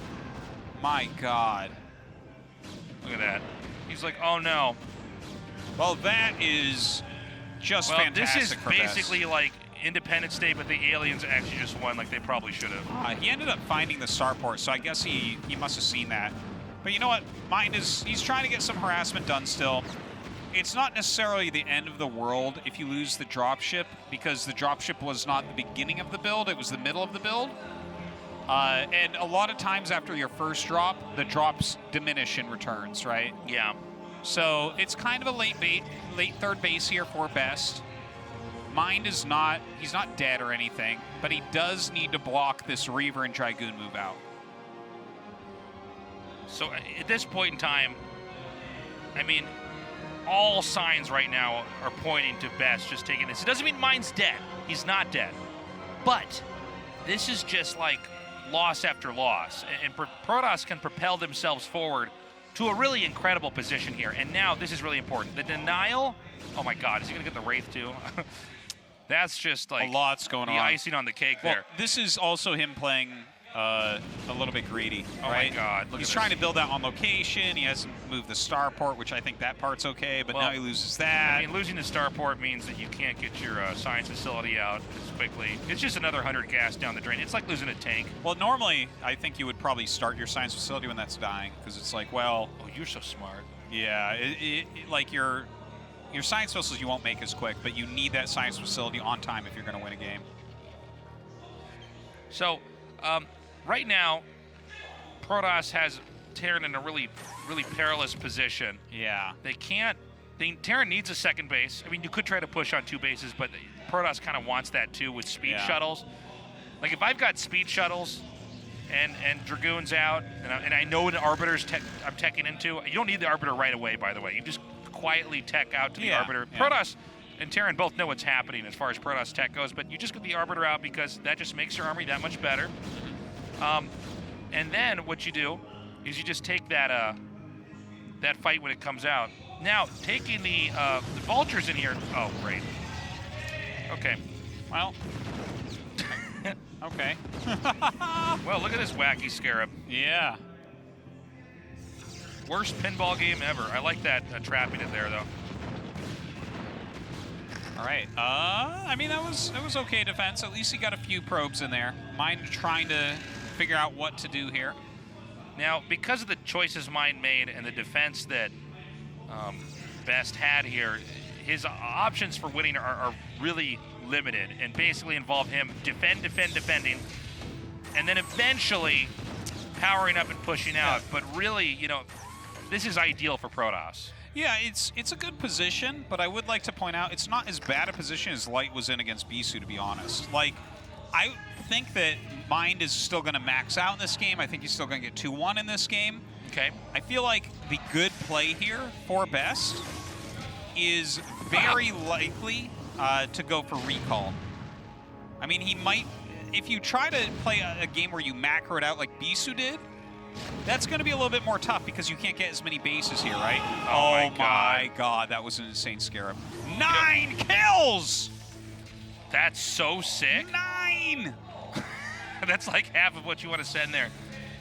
My God. Look at that. He's like, oh no. Well, that is just fantastic. This is for basically Best. like Independence Day, but the aliens actually just won like they probably should have. He ended up finding the starport, so I guess he must have seen that. But you know what? Mind is, he's trying to get some harassment done still. It's not necessarily the end of the world if you lose the dropship, because the dropship was not the beginning of the build, it was the middle of the build. And a lot of times after your first drop, the drops diminish in returns, right? Yeah. So it's kind of a late third base here for Best. Mind is not, he's not dead or anything, but he does need to block this Reaver and Dragoon move out. So at this point in time, I mean, all signs right now are pointing to Best just taking this. It doesn't mean Mind's dead. He's not dead. But this is just like loss after loss. And Protoss can propel themselves forward to a really incredible position here. And now this is really important. The denial, oh my God, is he going to get the Wraith too? That's just like a lot's going on. The icing on the cake there. This is also him playing a little bit greedy, right? Oh my God, He's trying to build that on location. He hasn't moved the starport, which I think that part's okay, but now he loses that. I mean, losing the starport means that you can't get your science facility out as quickly. It's just another 100 gas down the drain. It's like losing a tank. Well, normally, I think you would probably start your science facility when that's dying, because it's like, well... Oh, you're so smart. Yeah, like your science missiles you won't make as quick, but you need that science facility on time if you're going to win a game. So, right now, Protoss has T.E.N in a really perilous position. Yeah. T.E.N needs a second base. I mean, you could try to push on 2 bases, but Protoss kind of wants that too with speed shuttles. Like, if I've got speed shuttles and Dragoons out, and I know an Arbiter's I'm teching into, you don't need the Arbiter right away, by the way. You just quietly tech out to the Arbiter. Yeah. Protoss and T.E.N both know what's happening as far as Protoss tech goes, but you just get the Arbiter out because that just makes your army that much better. And then what you do is you just take that fight when it comes out. Now, taking the vultures in here. Oh, great. Okay. Well. Okay. Well, look at this wacky scarab. Yeah. Worst pinball game ever. I like that trapping it there, though. All right. I mean, that was okay defense. At least he got a few probes in there. Mind trying to figure out what to do here. Now, because of the choices Mind made and the defense that Best had here, his options for winning are really limited and basically involve him defending, and then eventually powering up and pushing out. But really, you know, this is ideal for Protoss. Yeah, it's a good position, but I would like to point out it's not as bad a position as Light was in against Bisu, to be honest. Like, I think that Mind is still going to max out in this game. I think he's still going to get 2-1 in this game. Okay. I feel like the good play here for Best is very likely to go for recall. I mean, he might, if you try to play a game where you macro it out like Bisu did, that's going to be a little bit more tough because you can't get as many bases here, right? Oh my God, that was an insane Scarab. 9 kills! That's so sick. 9! That's like half of what you want to send there.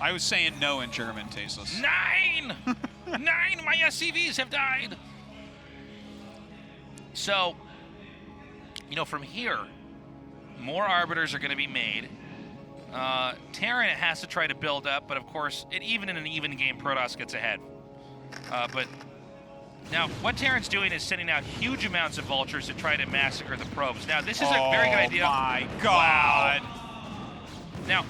I was saying no in German, Tasteless. 9! 9! My SCVs have died! So, you know, from here, more Arbiters are going to be made. T.E.N has to try to build up, but of course, even in an even game, Protoss gets ahead. But now, what T.E.N's doing is sending out huge amounts of vultures to try to massacre the probes. Now, this is a very good idea. Oh my God! Wow. Now,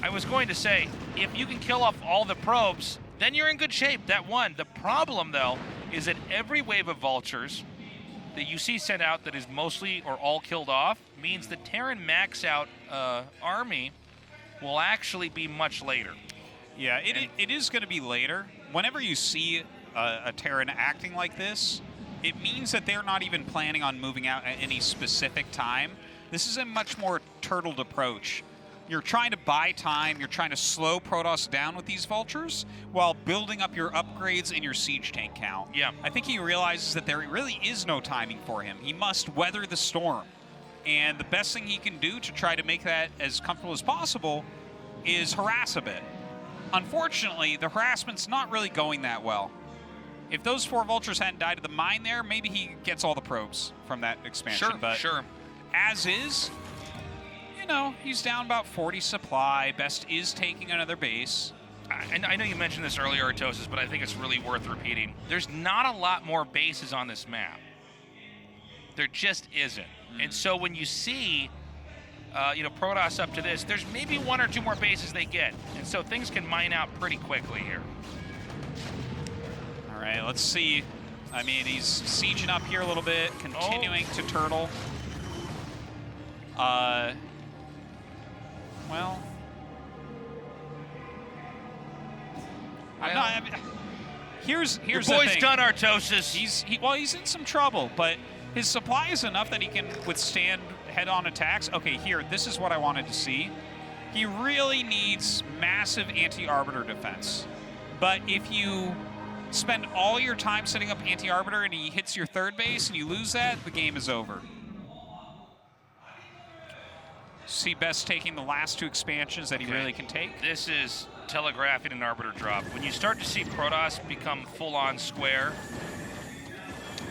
I was going to say, if you can kill off all the probes, then you're in good shape. That one. The problem, though, is that every wave of vultures that you see sent out that is mostly or all killed off means the T.E.N max out army will actually be much later. Yeah, it is going to be later. Whenever you see a T.E.N acting like this, it means that they're not even planning on moving out at any specific time. This is a much more turtled approach. You're trying to buy time, you're trying to slow Protoss down with these vultures while building up your upgrades and your siege tank count. Yeah. I think he realizes that there really is no timing for him. He must weather the storm. And the best thing he can do to try to make that as comfortable as possible is harass a bit. Unfortunately, the harassment's not really going that well. If those 4 vultures hadn't died to the mine there, maybe he gets all the probes from that expansion. Sure. As is, you know, he's down about 40 supply. Best is taking another base. And I know you mentioned this earlier, Artosis, but I think it's really worth repeating. There's not a lot more bases on this map. There just isn't. And so when you see, you know, Protoss up to this, there's maybe 1 or 2 more bases they get. And so things can mine out pretty quickly here. All right, let's see. I mean, he's sieging up here a little bit, continuing to turtle. Well, here's Your the boy's thing. done, Artosis. He's in some trouble, but his supply is enough that he can withstand head-on attacks. Okay, here, this is what I wanted to see. He really needs massive anti-arbiter defense. But if you spend all your time setting up anti-arbiter and he hits your third base and you lose that, the game is over. See Best taking the last 2 expansions that he really can take. This is telegraphing an arbiter drop. When you start to see Protoss become full-on square.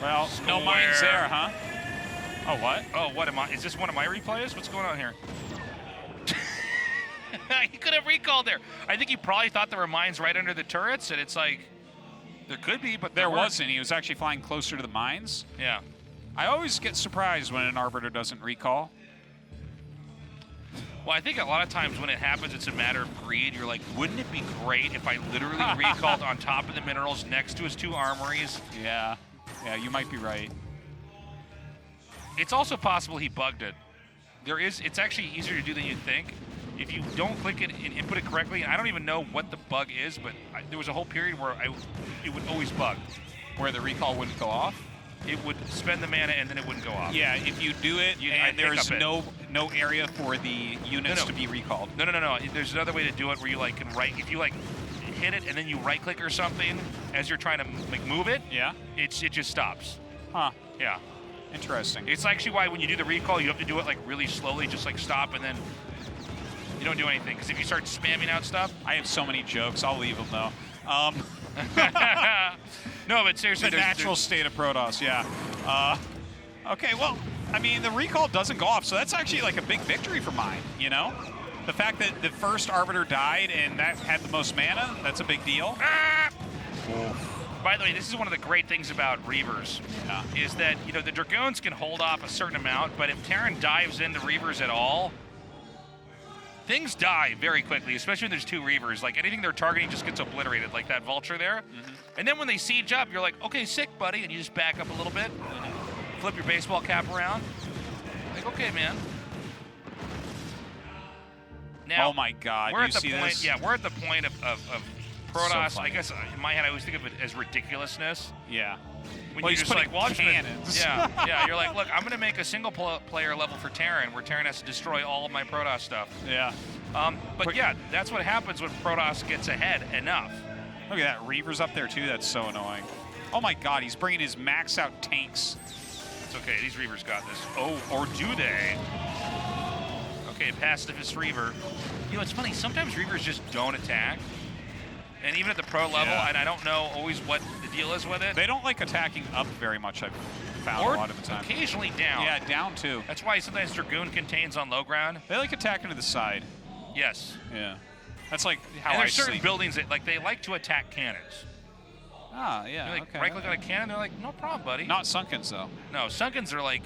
Well, no mines there, huh? Oh, what? Oh, what am I? Is this one of my replays? What's going on here? He could have recalled there. I think he probably thought there were mines right under the turrets, and it's like, there could be, but there wasn't. He was actually flying closer to the mines. Yeah. I always get surprised when an arbiter doesn't recall. Well, I think a lot of times when it happens, it's a matter of greed. You're like, wouldn't it be great if I literally recalled on top of the minerals next to his 2 armories? Yeah. Yeah, you might be right. It's also possible he bugged it. It's actually easier to do than you think. If you don't click it and input it correctly, and I don't even know what the bug is, but there was a whole period where it would always bug. Where the recall wouldn't go off? It would spend the mana and then it wouldn't go off. Yeah, if you do it and there's no area for the units to be recalled. No. There's another way to do it where you like can if you like hit it and then you right click or something as you're trying to like move it. Yeah. It just stops. Huh. Yeah. Interesting. It's actually why when you do the recall, you have to do it like really slowly, just like stop and then you don't do anything. Because if you start spamming out stuff, I have so many jokes. I'll leave them though. No, but seriously, the natural state of Protoss, yeah. Okay, well, I mean, the recall doesn't go off, so that's actually like a big victory for mine, you know? The fact that the first Arbiter died and that had the most mana, that's a big deal. By the way, this is one of the great things about Reavers, is that, you know, the Dragoons can hold off a certain amount, but if T.E.N dives into Reavers at all, things die very quickly, especially when there's 2 Reavers. Like, anything they're targeting just gets obliterated, like that Vulture there. And then when they siege up, you're like, okay, sick, buddy, and you just back up a little bit, flip your baseball cap around. Like, okay, man. Now, oh my God, we're you at the see point, this? Yeah, we're at the point of Protoss. So I guess in my head, I always think of it as ridiculousness. Yeah. When Well, you're he's just like, putting well, I'm just gonna, cannons. yeah, you're like, look, I'm going to make a single player level for T.E.N where T.E.N has to destroy all of my Protoss stuff. Yeah. But yeah, that's what happens when Protoss gets ahead enough. Look at that, Reaver's up there too, that's so annoying. Oh my God, he's bringing his max out tanks. It's okay, these Reavers got this. Oh, or do they? Okay, pacifist Reaver. You know, it's funny, sometimes Reavers just don't attack. And even at the pro level, and I don't know always what the deal is with it. They don't like attacking up very much, I've found or a lot of the time. Occasionally down. Yeah, down too. That's why sometimes Dragoon contains on low ground. They like attacking to the side. Yes. Yeah. That's like how and I there's certain sleep. buildings that like they like to attack cannons. Ah, yeah, You like okay. right click on a cannon, they're like, no problem, buddy. Not Sunkens, though. No, Sunkens are like,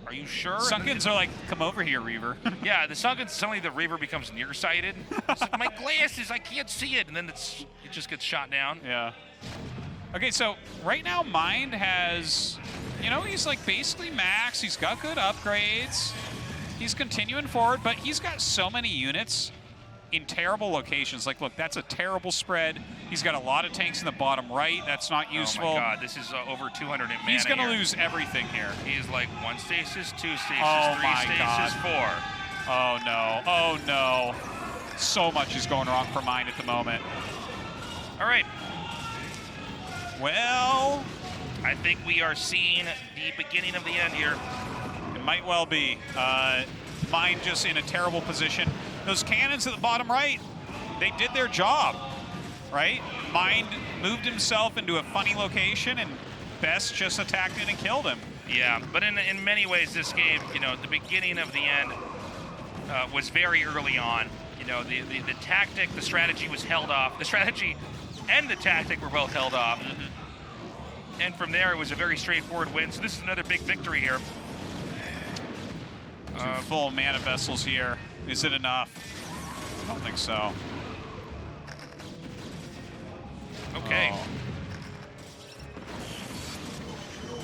are you sure? Sunkens are like, come over here, Reaver. Yeah, the Sunkens, suddenly the Reaver becomes nearsighted. It's like, my glasses, I can't see it. And then it just gets shot down. Yeah. Okay, so right now Mind has, you know, he's like basically max. He's got good upgrades. He's continuing forward, but he's got so many units in terrible locations. Like, look, that's a terrible spread. He's got a lot of tanks in the bottom right. That's not useful. Oh my God, this is over 200 in mana. He's going to lose everything here. He's like 1 stasis, 2 stasis, 3 my stasis, God. 4. Oh no, oh no. So much is going wrong for Mind at the moment. All right. Well, I think we are seeing the beginning of the end here. it might well be. Mind just in a terrible position. Those cannons at the bottom right, they did their job, right? Mind moved himself into a funny location, and Best just attacked it and killed him. Yeah, but in many ways, this game, you know, the beginning of the end was very early on. You know, the tactic, the strategy was held off. The strategy and the tactic were both held off. And from there, it was a very straightforward win. So this is another big victory here. Two full mana vessels here. Is it enough? I don't think so. Okay. Oh.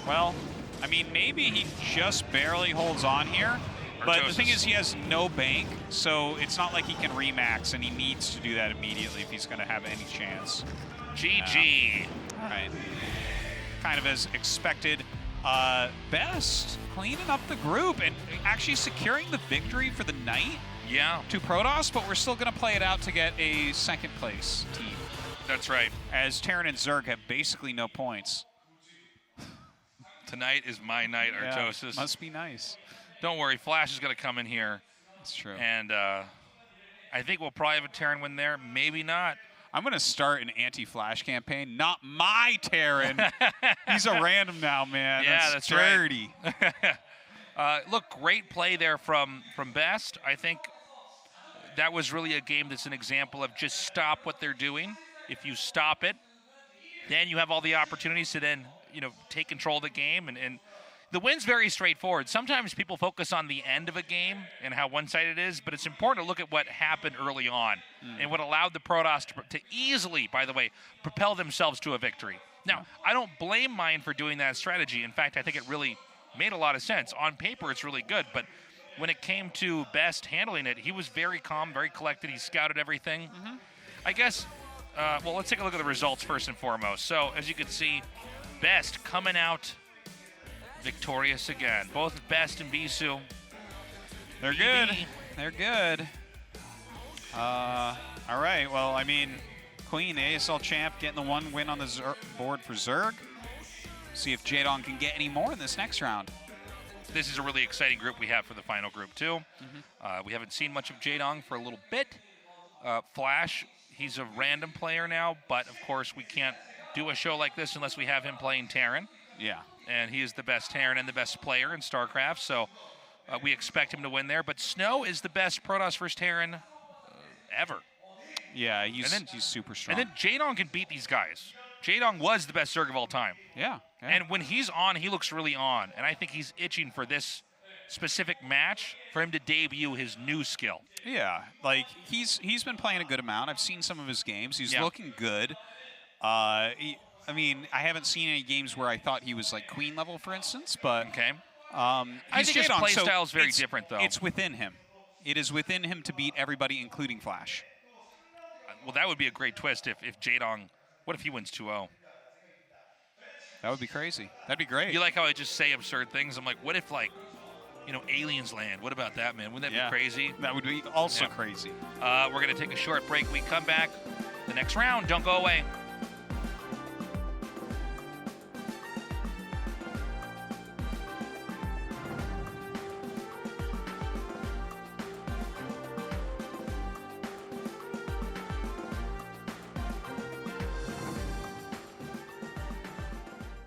Well, I mean, maybe he just barely holds on here. But the thing is, he has no bank, so it's not like he can remax, and he needs to do that immediately if he's going to have any chance. GG. All right. Kind of as expected. Best cleaning up the group and actually securing the victory for the night Yeah. to Protoss, but we're still going to play it out to get a second place team. That's right. As T.E.N and Zerg have basically no points. Tonight is my night, Artosis. Must be nice. Don't worry, Flash is going to come in here. That's true. And I think we'll probably have a T.E.N win there. Maybe not. I'm going to start an anti-Flash campaign. Not my T.E.N. He's a random now, man. Yeah, that's dirty. Right. Look, great play there from Best. I think that was really a game that's an example of just stop what they're doing. If you stop it, then you have all the opportunities to then, take control of the game. And the win's very straightforward. Sometimes people focus on the end of a game and how one-sided it is, but it's important to look at what happened early on and what allowed the Protoss to easily, by the way, propel themselves to a victory. Now, I don't blame Mine for doing that strategy. In fact, I think it really made a lot of sense. On paper, it's really good, but when it came to Best handling it, he was very calm, very collected. He scouted everything. I guess, well, let's take a look at the results first and foremost. So, as you can see, Best coming out victorious again. Both Best and Bisu. They're good. They're good. All right. Well, I mean, Queen, ASL champ, getting the one win on the board for Zerg. See if Jaedong can get any more in this next round. This is a really exciting group we have for the final group, too. We haven't seen much of Jaedong for a little bit. Flash, he's a random player now, but, of course, we can't do a show like this unless we have him playing T.E.N. Yeah. And he is the best T.E.N and the best player in StarCraft, so we expect him to win there. But Snow is the best Protoss versus T.E.N ever. Yeah, he's super strong. And then Jaedong can beat these guys. Jaedong was the best Zerg of all time. Yeah. And when he's on, he looks really on. And I think he's itching for this specific match for him to debut his new skill. Yeah, like he's been playing a good amount. I've seen some of his games. He's looking good. I mean, I haven't seen any games where I thought he was like Queen level, for instance, but I think his play style is very different, though. It's within him. It is within him to beat everybody, including Flash. Well, that would be a great twist if Jaedong, what if he wins 2-0? That would be crazy. That'd be great. You like how I just say absurd things? I'm like, what if, like, aliens land? What about that, man? Wouldn't that be crazy? That would be also crazy. We're going to take a short break. We come back the next round. Don't go away.